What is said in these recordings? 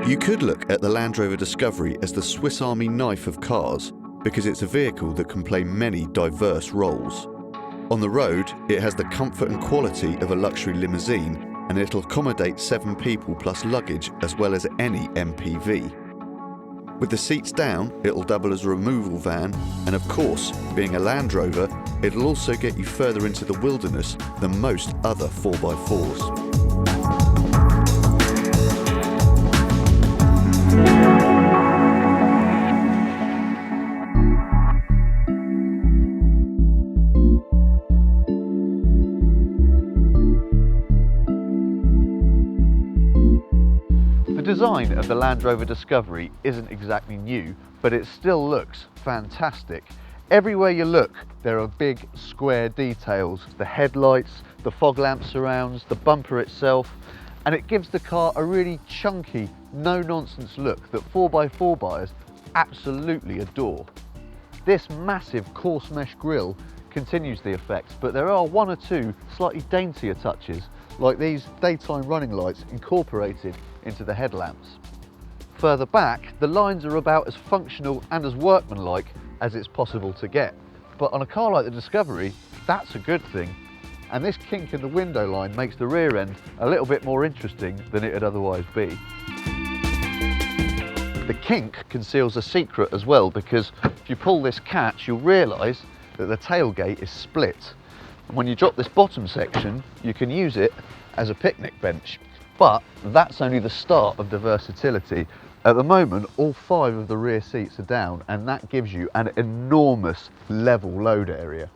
You could look at the Land Rover Discovery as the Swiss Army knife of cars, because it's a vehicle that can play many diverse roles. On the road, it has the comfort and quality of a luxury limousine, and it'll accommodate 7 people plus luggage as well as any MPV. With the seats down, it'll double as a removal van, and of course, being a Land Rover, it'll also get you further into the wilderness than most other 4x4s. The design of the Land Rover Discovery isn't exactly new, but it still looks fantastic. Everywhere you look, there are big square details. The headlights, the fog lamp surrounds, the bumper itself, and it gives the car a really chunky, no-nonsense look that 4x4 buyers absolutely adore. This massive coarse mesh grille continues the effect, but there are 1 or 2 slightly daintier touches, like these daytime running lights incorporated into the headlamps. Further back, the lines are about as functional and as workmanlike as it's possible to get. But on a car like the Discovery, that's a good thing. And this kink in the window line makes the rear end a little bit more interesting than it'd otherwise be. The kink conceals a secret as well, because if you pull this catch, you'll realise that the tailgate is split. And when you drop this bottom section, you can use it as a picnic bench. But that's only the start of the versatility. At the moment, all 5 of the rear seats are down, and that gives you an enormous level load area.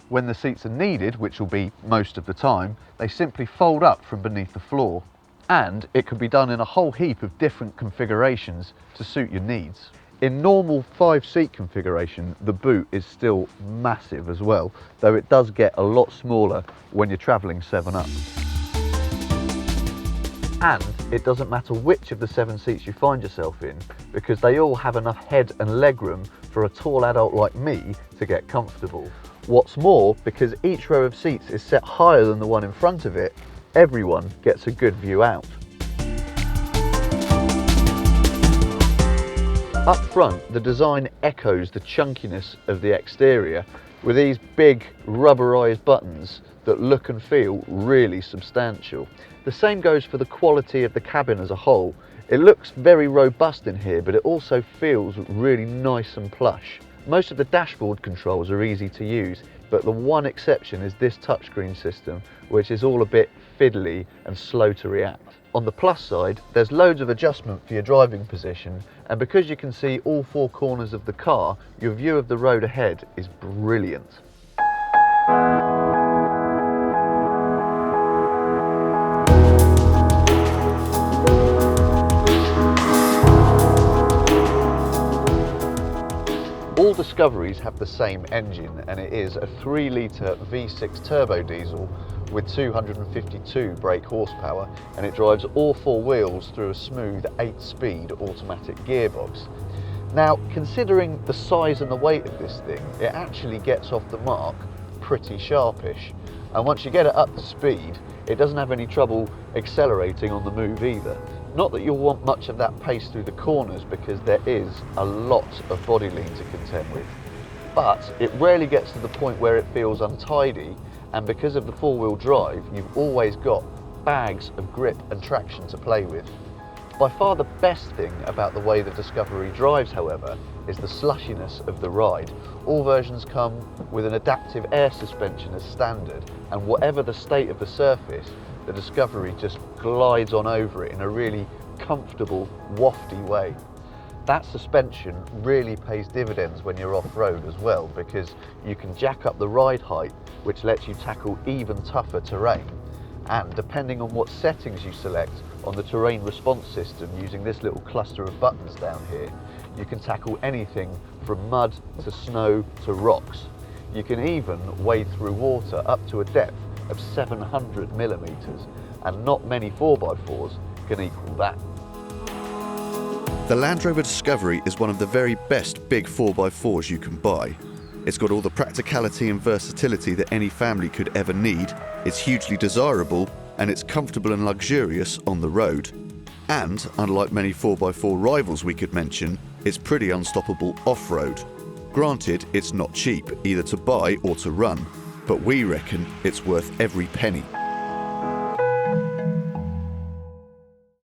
When the seats are needed, which will be most of the time, they simply fold up from beneath the floor. And it can be done in a whole heap of different configurations to suit your needs. In normal 5-seat configuration, the boot is still massive as well, though it does get a lot smaller when you're travelling 7 up. And it doesn't matter which of the 7 seats you find yourself in, because they all have enough head and legroom for a tall adult like me to get comfortable. What's more, because each row of seats is set higher than the one in front of it, everyone gets a good view out. Up front, the design echoes the chunkiness of the exterior with these big rubberized buttons that look and feel really substantial. The same goes for the quality of the cabin as a whole. It looks very robust in here, but it also feels really nice and plush. Most of the dashboard controls are easy to use, but the one exception is this touchscreen system, which is all a bit fiddly and slow to react. On the plus side, there's loads of adjustment for your driving position, and because you can see all 4 corners of the car, your view of the road ahead is brilliant. All Discoveries have the same engine, and it is a 3-litre V6 turbo diesel with 252 brake horsepower, and it drives all 4 wheels through a smooth 8-speed automatic gearbox. Now, considering the size and the weight of this thing, it actually gets off the mark pretty sharpish, and once you get it up to speed, it doesn't have any trouble accelerating on the move either. Not that you'll want much of that pace through the corners, because there is a lot of body lean to contend with. But it rarely gets to the point where it feels untidy, and because of the 4-wheel drive, you've always got bags of grip and traction to play with. By far the best thing about the way the Discovery drives, however, is the slushiness of the ride. All versions come with an adaptive air suspension as standard, and whatever the state of the surface, the Discovery just glides on over it in a really comfortable, wafty way. That suspension really pays dividends when you're off-road as well, because you can jack up the ride height, which lets you tackle even tougher terrain. And depending on what settings you select on the terrain response system using this little cluster of buttons down here, you can tackle anything from mud to snow to rocks. You can even wade through water up to a depth of 700 millimeters, and not many 4x4s can equal that. The Land Rover Discovery is one of the very best big 4x4s you can buy. It's got all the practicality and versatility that any family could ever need, it's hugely desirable, and it's comfortable and luxurious on the road. And, unlike many 4x4 rivals we could mention, it's pretty unstoppable off-road. Granted, it's not cheap, either to buy or to run, but we reckon it's worth every penny.